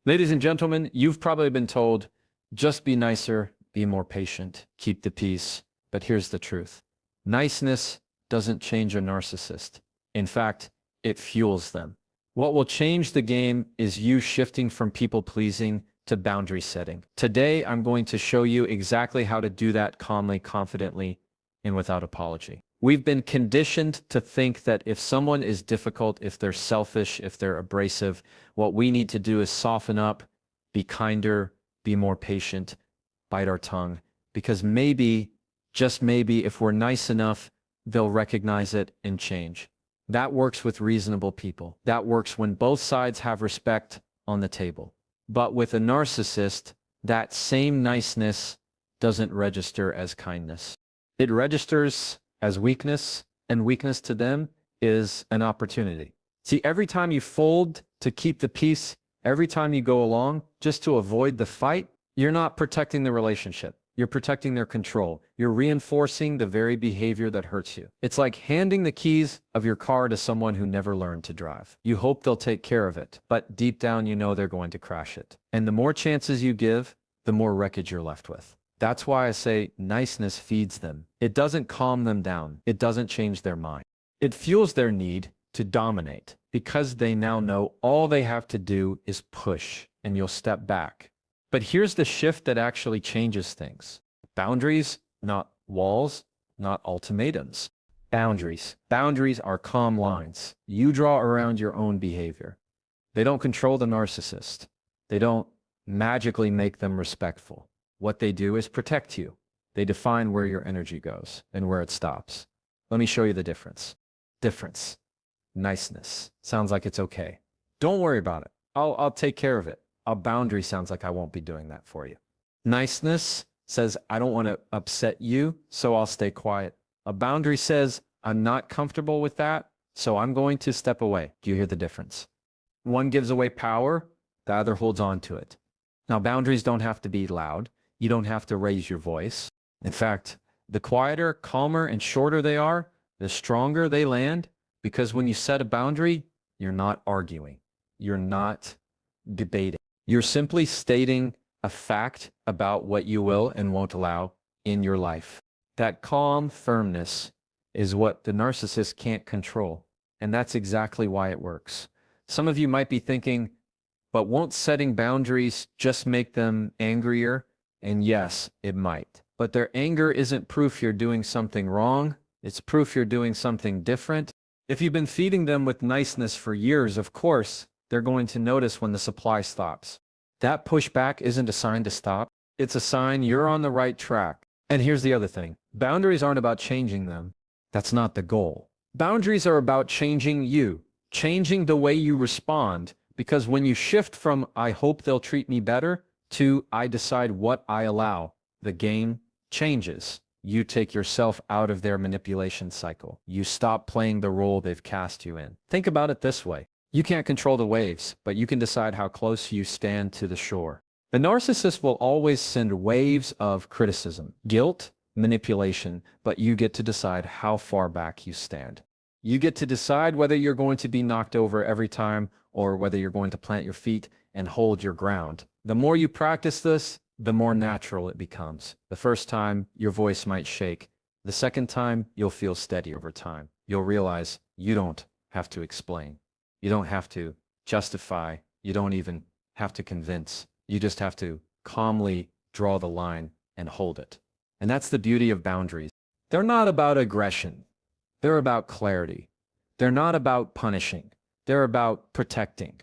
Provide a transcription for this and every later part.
Ladies and gentlemen, you've probably been told, just be nicer, be more patient, keep the peace. But here's the truth. Niceness doesn't change a narcissist. In fact, it fuels them. What will change the game is you shifting from people-pleasing to boundary setting. Today, I'm going to show you exactly how to do that calmly, confidently, and without apology. We've been conditioned to think that if someone is difficult, if they're selfish, if they're abrasive, what we need to do is soften up, be kinder, be more patient, bite our tongue, because maybe, just maybe, if we're nice enough, they'll recognize it and change. That works with reasonable people. That works when both sides have respect on the table. But with a narcissist, that same niceness doesn't register as kindness. It registers as weakness, and weakness to them is an opportunity. See, every time you fold to keep the peace, every time you go along just to avoid the fight, you're not protecting the relationship. You're protecting their control. You're reinforcing the very behavior that hurts you. It's like handing the keys of your car to someone who never learned to drive. You hope they'll take care of it, but deep down you know they're going to crash it. And the more chances you give, the more wreckage you're left with. That's why I say niceness feeds them. It doesn't calm them down. It doesn't change their mind. It fuels their need to dominate because they now know all they have to do is push and you'll step back. But here's the shift that actually changes things. Boundaries, not walls, not ultimatums. Boundaries. Boundaries are calm lines. You draw around your own behavior. They don't control the narcissist. They don't magically make them respectful. What they do is protect you. They define where your energy goes and where it stops. Let me show you the difference. Difference. Niceness. Sounds like it's okay. Don't worry about it. I'll take care of it. A boundary sounds like I won't be doing that for you. Niceness says, I don't want to upset you, so I'll stay quiet. A boundary says, I'm not comfortable with that, so I'm going to step away. Do you hear the difference? One gives away power, the other holds on to it. Now, boundaries don't have to be loud. You don't have to raise your voice. In fact, the quieter, calmer, and shorter they are, the stronger they land, because when you set a boundary, you're not arguing. You're not debating. You're simply stating a fact about what you will and won't allow in your life. That calm firmness is what the narcissist can't control, and that's exactly why it works. Some of you might be thinking, but won't setting boundaries just make them angrier? And yes, it might. But their anger isn't proof you're doing something wrong. It's proof you're doing something different. If you've been feeding them with niceness for years, of course, they're going to notice when the supply stops. That pushback isn't a sign to stop. It's a sign you're on the right track. And here's the other thing. Boundaries aren't about changing them. That's not the goal. Boundaries are about changing you, changing the way you respond. Because when you shift from, I hope they'll treat me better, to, I decide what I allow, the game changes. You take yourself out of their manipulation cycle. You stop playing the role they've cast you in. Think about it this way. You can't control the waves, but you can decide how close you stand to the shore. The narcissist will always send waves of criticism, guilt, manipulation, but you get to decide how far back you stand. You get to decide whether you're going to be knocked over every time or whether you're going to plant your feet and hold your ground. The more you practice this, the more natural it becomes. The first time, your voice might shake. The second time, you'll feel steady over time. You'll realize you don't have to explain. You don't have to justify. You don't even have to convince. You just have to calmly draw the line and hold it. And that's the beauty of boundaries. They're not about aggression. They're about clarity. They're not about punishing. They're about protecting.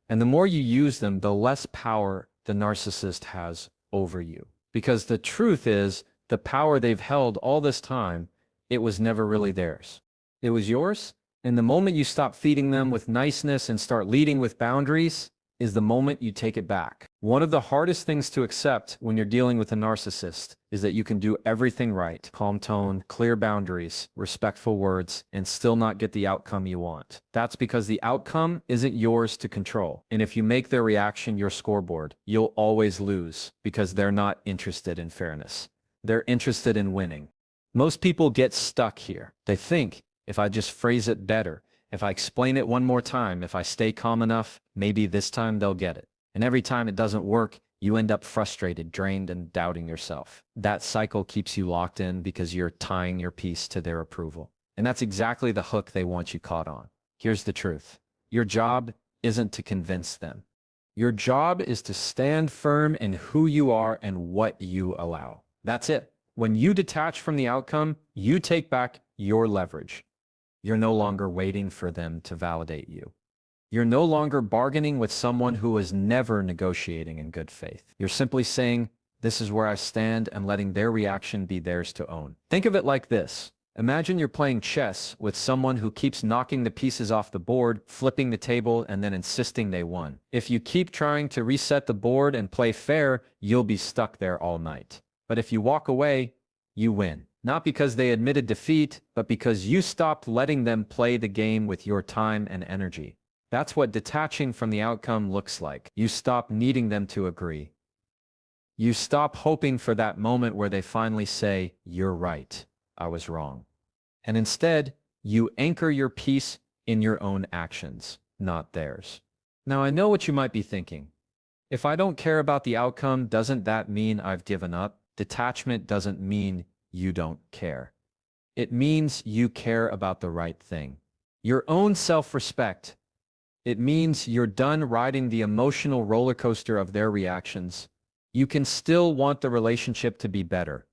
And the more you use them, the less power the narcissist has over you. Because the truth is, the power they've held all this time, it was never really theirs. It was yours, and the moment you stop feeding them with niceness and start leading with boundaries is the moment you take it back. One of the hardest things to accept when you're dealing with a narcissist is that you can do everything right. Calm tone, clear boundaries, respectful words, and still not get the outcome you want. That's because the outcome isn't yours to control. And if you make their reaction your scoreboard, you'll always lose because they're not interested in fairness. They're interested in winning. Most people get stuck here. They think, if I just phrase it better, if I explain it one more time, if I stay calm enough, maybe this time they'll get it. And every time it doesn't work, you end up frustrated, drained, and doubting yourself. That cycle keeps you locked in because you're tying your piece to their approval. And that's exactly the hook they want you caught on. Here's the truth. Your job isn't to convince them. Your job is to stand firm in who you are and what you allow. That's it. When you detach from the outcome, you take back your leverage. You're no longer waiting for them to validate you. You're no longer bargaining with someone who is never negotiating in good faith. You're simply saying, this is where I stand, and letting their reaction be theirs to own. Think of it like this. Imagine you're playing chess with someone who keeps knocking the pieces off the board, flipping the table, and then insisting they won. If you keep trying to reset the board and play fair, you'll be stuck there all night. But if you walk away, you win. Not because they admitted defeat, but because you stopped letting them play the game with your time and energy. That's what detaching from the outcome looks like. You stop needing them to agree. You stop hoping for that moment where they finally say, "You're right, I was wrong." And instead, you anchor your peace in your own actions, not theirs. Now, I know what you might be thinking. If I don't care about the outcome, doesn't that mean I've given up? Detachment doesn't mean you don't care. It means you care about the right thing. Your own self-respect. It means you're done riding the emotional roller coaster of their reactions. You can still want the relationship to be better.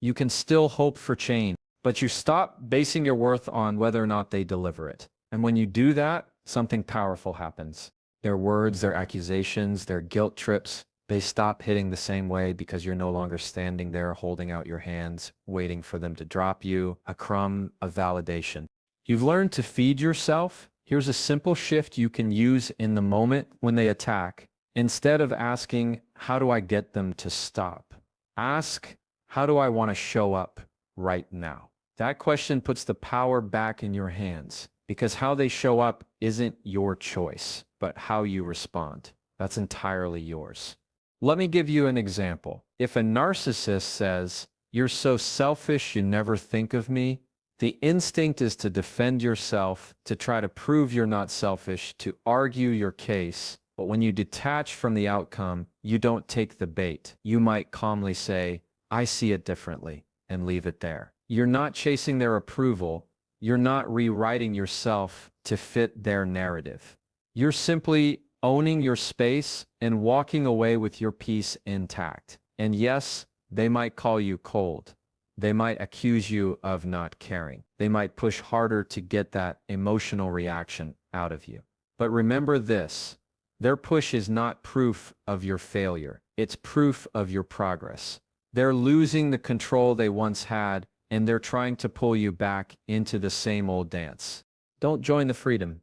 You can still hope for change, but you stop basing your worth on whether or not they deliver it. And when you do that, something powerful happens. Their words, their accusations, their guilt trips, they stop hitting the same way because you're no longer standing there holding out your hands, waiting for them to drop you a crumb of validation. You've learned to feed yourself. Here's a simple shift you can use in the moment when they attack. Instead of asking, how do I get them to stop? Ask, how do I want to show up right now? That question puts the power back in your hands, because how they show up isn't your choice, but how you respond. That's entirely yours. Let me give you an example. If a narcissist says, "You're so selfish, you never think of me," the instinct is to defend yourself, to try to prove you're not selfish, to argue your case. But when you detach from the outcome, you don't take the bait. You might calmly say, "I see it differently," and leave it there. You're not chasing their approval. You're not rewriting yourself to fit their narrative. You're simply owning your space and walking away with your peace intact. And yes, they might call you cold. They might accuse you of not caring. They might push harder to get that emotional reaction out of you. But remember this, their push is not proof of your failure. It's proof of your progress. They're losing the control they once had, and they're trying to pull you back into the same old dance. Don't join the freedom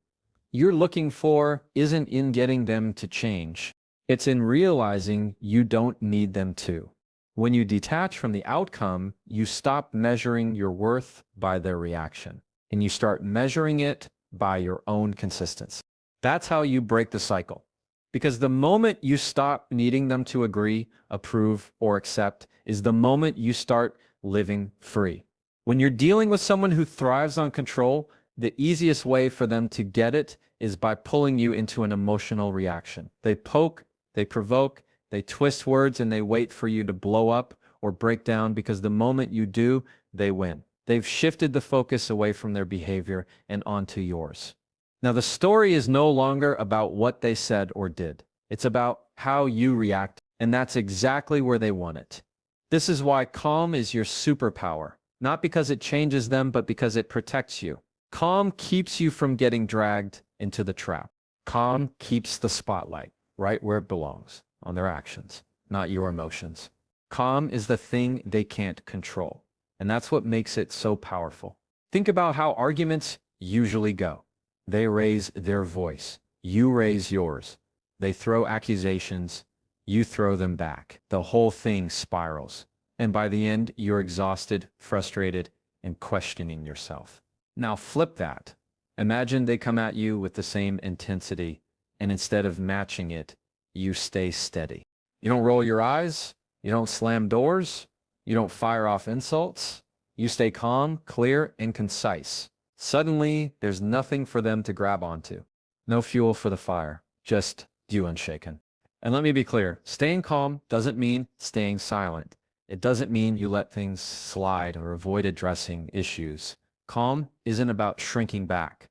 you're looking for isn't in getting them to change. It's in realizing you don't need them to. When you detach from the outcome, you stop measuring your worth by their reaction, and you start measuring it by your own consistency. That's how you break the cycle. Because the moment you stop needing them to agree, approve, or accept is the moment you start living free. When you're dealing with someone who thrives on control, the easiest way for them to get it is by pulling you into an emotional reaction. They poke, they provoke, they twist words, and they wait for you to blow up or break down, because the moment you do, they win. They've shifted the focus away from their behavior and onto yours. Now, the story is no longer about what they said or did. It's about how you react, and that's exactly where they want it. This is why calm is your superpower, not because it changes them, but because it protects you. Calm keeps you from getting dragged into the trap. Calm keeps the spotlight right where it belongs, on their actions, not your emotions. Calm is the thing they can't control, and that's what makes it so powerful. Think about how arguments usually go. They raise their voice, you raise yours. They throw accusations, you throw them back. The whole thing spirals, and by the end, you're exhausted, frustrated, and questioning yourself. Now flip that. Imagine they come at you with the same intensity, and instead of matching it, you stay steady. You don't roll your eyes, you don't slam doors, you don't fire off insults. You stay calm, clear, and concise. Suddenly, there's nothing for them to grab onto. No fuel for the fire, just you unshaken. And let me be clear, staying calm doesn't mean staying silent. It doesn't mean you let things slide or avoid addressing issues. Calm isn't about shrinking back.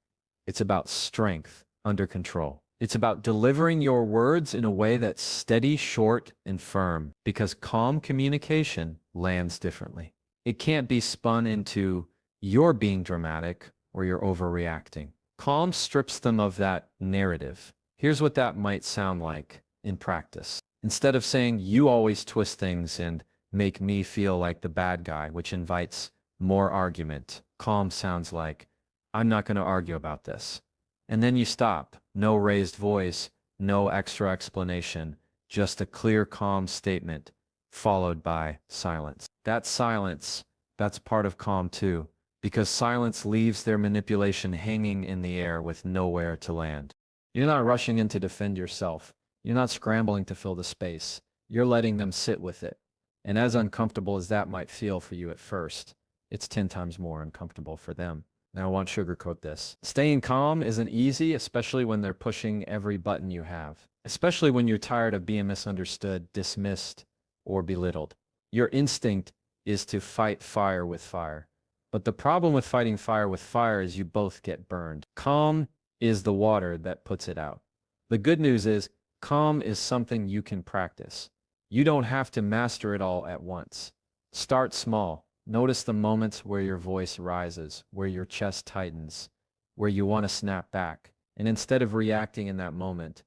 It's about strength under control. It's about delivering your words in a way that's steady, short, and firm, because calm communication lands differently. It can't be spun into you're being dramatic or you're overreacting. Calm strips them of that narrative. Here's what that might sound like in practice. Instead of saying you always twist things and make me feel like the bad guy, which invites more argument, calm sounds like, I'm not going to argue about this. And then you stop. No raised voice, no extra explanation, just a clear, calm statement followed by silence. That silence, that's part of calm too, because silence leaves their manipulation hanging in the air with nowhere to land. You're not rushing in to defend yourself. You're not scrambling to fill the space. You're letting them sit with it. And as uncomfortable as that might feel for you at first, it's 10 times more uncomfortable for them. Now, I won't sugarcoat this. Staying calm isn't easy, especially when they're pushing every button you have, especially when you're tired of being misunderstood, dismissed, or belittled. Your instinct is to fight fire with fire. But the problem with fighting fire with fire is you both get burned. Calm is the water that puts it out. The good news is calm is something you can practice. You don't have to master it all at once. Start small. Notice the moments where your voice rises, where your chest tightens, where you want to snap back. And instead of reacting in that moment,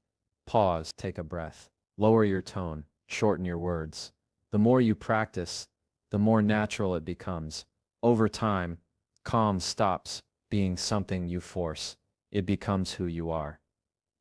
pause, take a breath, lower your tone, shorten your words. The more you practice, the more natural it becomes. Over time, calm stops being something you force. It becomes who you are.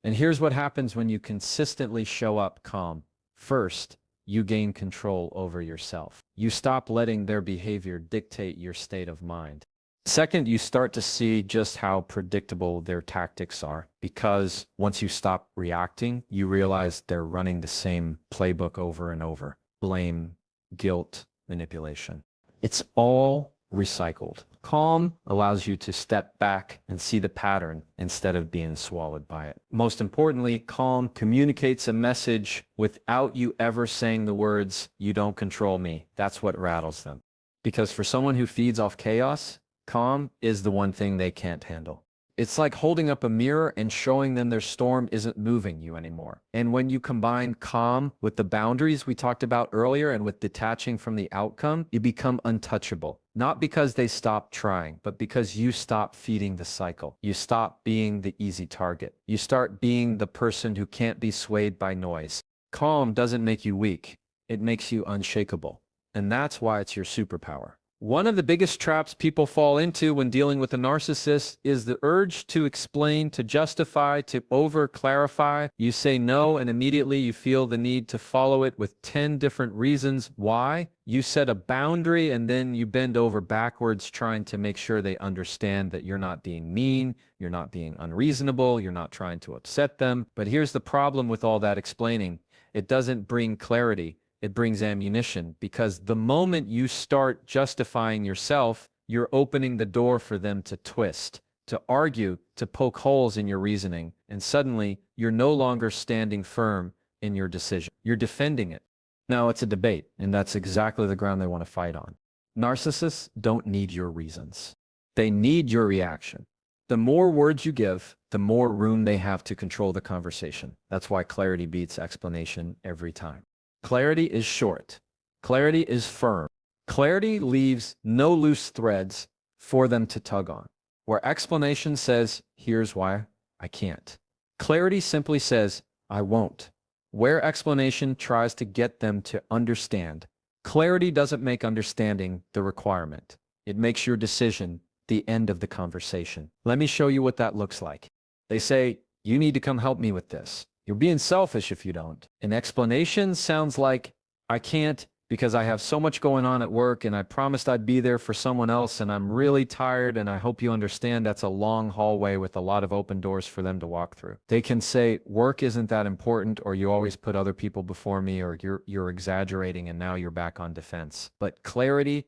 And here's what happens when you consistently show up calm. First, you gain control over yourself. You stop letting their behavior dictate your state of mind. Second, you start to see just how predictable their tactics are, because once you stop reacting, you realize they're running the same playbook over and over. Blame, guilt, manipulation. It's all recycled. Calm allows you to step back and see the pattern instead of being swallowed by it. Most importantly, calm communicates a message without you ever saying the words, "You don't control me." That's what rattles them. Because for someone who feeds off chaos, calm is the one thing they can't handle. It's like holding up a mirror and showing them their storm isn't moving you anymore. And when you combine calm with the boundaries we talked about earlier and with detaching from the outcome, you become untouchable. Not because they stop trying, but because you stop feeding the cycle. You stop being the easy target. You start being the person who can't be swayed by noise. Calm doesn't make you weak. It makes you unshakable. And that's why it's your superpower. One of the biggest traps people fall into when dealing with a narcissist is the urge to explain, to justify, to over-clarify. You say no, and immediately you feel the need to follow it with 10 different reasons why. You set a boundary, and then you bend over backwards trying to make sure they understand that you're not being mean, you're not being unreasonable, you're not trying to upset them. But here's the problem with all that explaining. It doesn't bring clarity. It brings ammunition, because the moment you start justifying yourself, you're opening the door for them to twist, to argue, to poke holes in your reasoning, and suddenly you're no longer standing firm in your decision. You're defending it. Now it's a debate, and that's exactly the ground they want to fight on. Narcissists don't need your reasons. They need your reaction. The more words you give, the more room they have to control the conversation. That's why clarity beats explanation every time. Clarity is short. Clarity is firm. Clarity leaves no loose threads for them to tug on. Where explanation says, here's why I can't. Clarity simply says, I won't. Where explanation tries to get them to understand, clarity doesn't make understanding the requirement. It makes your decision the end of the conversation. Let me show you what that looks like. They say, you need to come help me with this. You're being selfish if you don't. An explanation sounds like, I can't because I have so much going on at work and I promised I'd be there for someone else and I'm really tired and I hope you understand that's a long hallway with a lot of open doors for them to walk through. They can say, work isn't that important, or you always put other people before me, or you're exaggerating and now you're back on defense. But clarity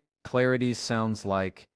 sounds like,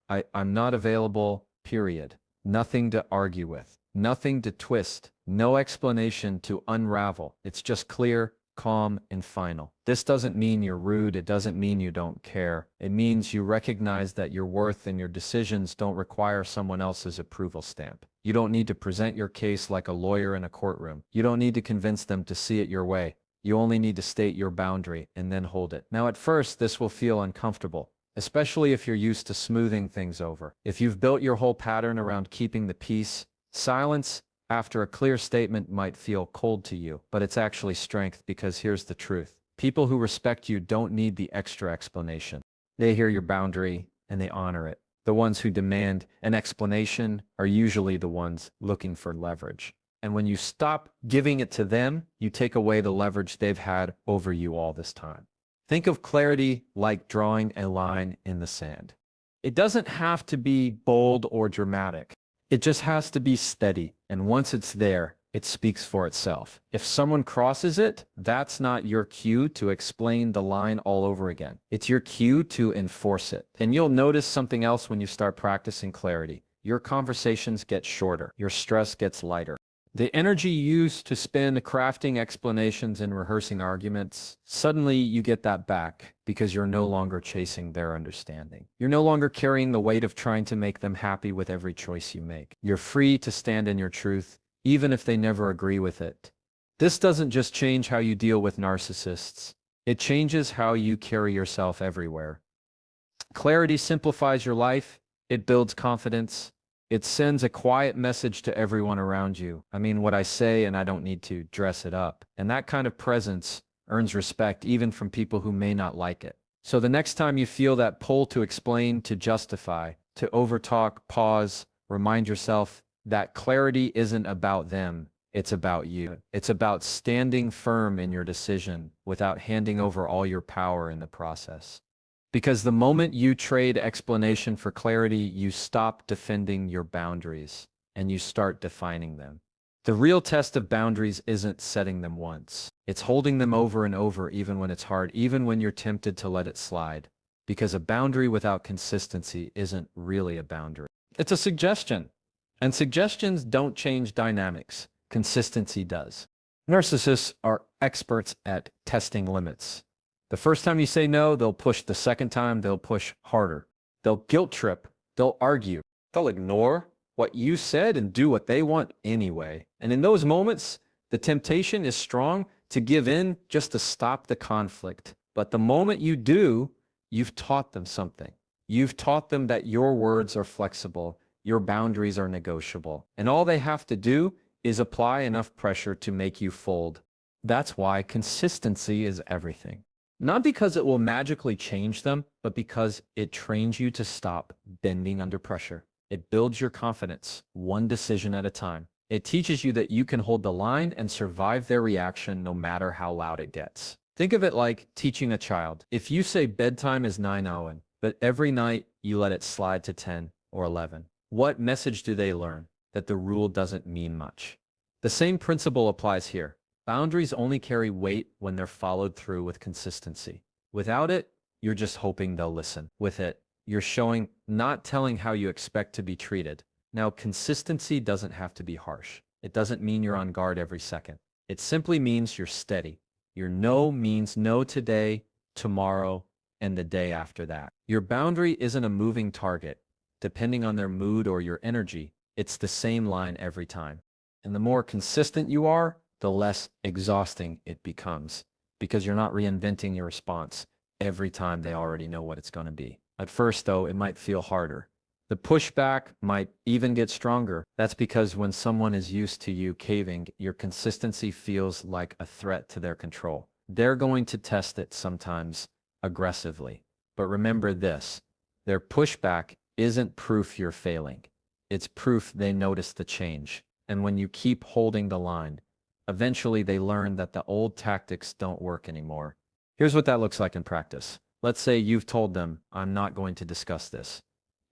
I'm not available, period. Nothing to argue with. Nothing to twist. No explanation to unravel. It's just clear, calm, and final. This doesn't mean you're rude. It doesn't mean you don't care. It means you recognize that your worth and your decisions don't require someone else's approval stamp. You don't need to present your case like a lawyer in a courtroom. You don't need to convince them to see it your way. You only need to state your boundary and then hold it. Now, at first, this will feel uncomfortable, especially if you're used to smoothing things over. If you've built your whole pattern around keeping the peace, silence after a clear statement might feel cold to you, but it's actually strength, because here's the truth. People who respect you don't need the extra explanation. They hear your boundary and they honor it. The ones who demand an explanation are usually the ones looking for leverage. And when you stop giving it to them, you take away the leverage they've had over you all this time. Think of clarity like drawing a line in the sand. It doesn't have to be bold or dramatic. It just has to be steady, and once it's there, it speaks for itself. If someone crosses it, that's not your cue to explain the line all over again. It's your cue to enforce it. And you'll notice something else when you start practicing clarity. Your conversations get shorter. Your stress gets lighter. The energy used to spend crafting explanations and rehearsing arguments, suddenly you get that back because you're no longer chasing their understanding. You're no longer carrying the weight of trying to make them happy with every choice you make. You're free to stand in your truth, even if they never agree with it. This doesn't just change how you deal with narcissists. It changes how you carry yourself everywhere. Clarity simplifies your life. It builds confidence. It sends a quiet message to everyone around you. I mean what I say, and I don't need to dress it up. And that kind of presence earns respect even from people who may not like it. So the next time you feel that pull to explain, to justify, to overtalk, pause, remind yourself that clarity isn't about them. It's about you. It's about standing firm in your decision without handing over all your power in the process. Because the moment you trade explanation for clarity, you stop defending your boundaries and you start defining them. The real test of boundaries isn't setting them once. It's holding them over and over, even when it's hard, even when you're tempted to let it slide. Because a boundary without consistency isn't really a boundary. It's a suggestion. And suggestions don't change dynamics. Consistency does. Narcissists are experts at testing limits. The first time you say no, they'll push. The second time, they'll push harder. They'll guilt trip. They'll argue. They'll ignore what you said and do what they want anyway. And in those moments, the temptation is strong to give in just to stop the conflict. But the moment you do, you've taught them something. You've taught them that your words are flexible, your boundaries are negotiable, and all they have to do is apply enough pressure to make you fold. That's why consistency is everything. Not because it will magically change them, but because it trains you to stop bending under pressure. It builds your confidence, one decision at a time. It teaches you that you can hold the line and survive their reaction no matter how loud it gets. Think of it like teaching a child. If you say bedtime is 9:00, but every night you let it slide to 10 or 11, what message do they learn? That the rule doesn't mean much. The same principle applies here. Boundaries only carry weight when they're followed through with consistency. Without it, you're just hoping they'll listen. With it, you're showing, not telling how you expect to be treated. Now, consistency doesn't have to be harsh. It doesn't mean you're on guard every second. It simply means you're steady. Your no means no today, tomorrow, and the day after that. Your boundary isn't a moving target. Depending on their mood or your energy, it's the same line every time. And the more consistent you are, the less exhausting it becomes, because you're not reinventing your response every time. They already know what it's going to be. At first, though, it might feel harder. The pushback might even get stronger. That's because when someone is used to you caving, your consistency feels like a threat to their control. They're going to test it sometimes aggressively. But remember this, their pushback isn't proof you're failing. It's proof they notice the change. And when you keep holding the line, eventually they learn that the old tactics don't work anymore. Here's what that looks like in practice. Let's say you've told them, I'm not going to discuss this.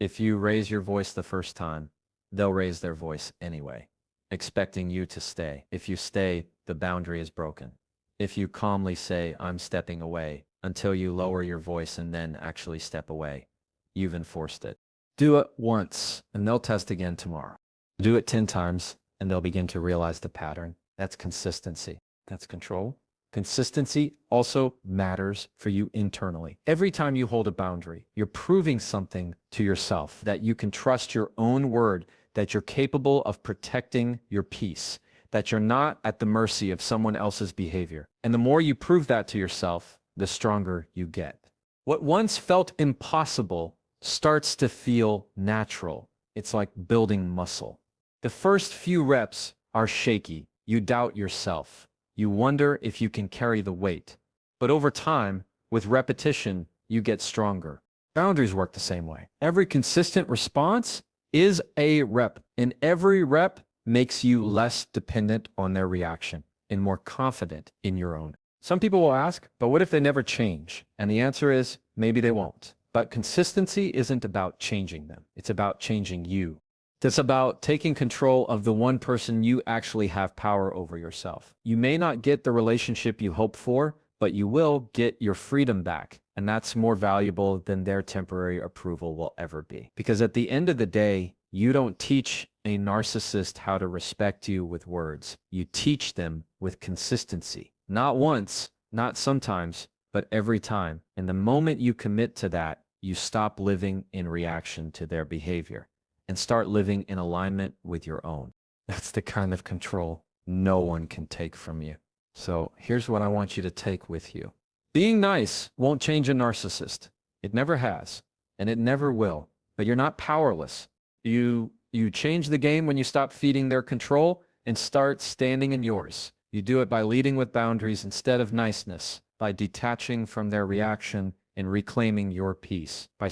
If you raise your voice the first time, they'll raise their voice anyway, expecting you to stay. If you stay, the boundary is broken. If you calmly say, I'm stepping away, until you lower your voice and then actually step away, you've enforced it. Do it once, and they'll test again tomorrow. Do it 10 times, and they'll begin to realize the pattern. That's consistency. That's control. Consistency also matters for you internally. Every time you hold a boundary, you're proving something to yourself, that you can trust your own word, that you're capable of protecting your peace, that you're not at the mercy of someone else's behavior. And the more you prove that to yourself, the stronger you get. What once felt impossible starts to feel natural. It's like building muscle. The first few reps are shaky. You doubt yourself. You wonder if you can carry the weight. But over time, with repetition, you get stronger. Boundaries work the same way. Every consistent response is a rep, and every rep makes you less dependent on their reaction and more confident in your own. Some people will ask, but what if they never change? And the answer is, maybe they won't. But consistency isn't about changing them. It's about changing you. It's about taking control of the one person you actually have power over yourself. You may not get the relationship you hope for, but you will get your freedom back. And that's more valuable than their temporary approval will ever be. Because at the end of the day, you don't teach a narcissist how to respect you with words. You teach them with consistency. Not once, not sometimes, but every time. And the moment you commit to that, you stop living in reaction to their behavior and start living in alignment with your own. That's the kind of control no one can take from you. So here's what I want you to take with you. Being nice won't change a narcissist. It never has, and it never will. But you're not powerless. You change the game when you stop feeding their control and start standing in yours. You do it by leading with boundaries instead of niceness, by detaching from their reaction and reclaiming your peace, by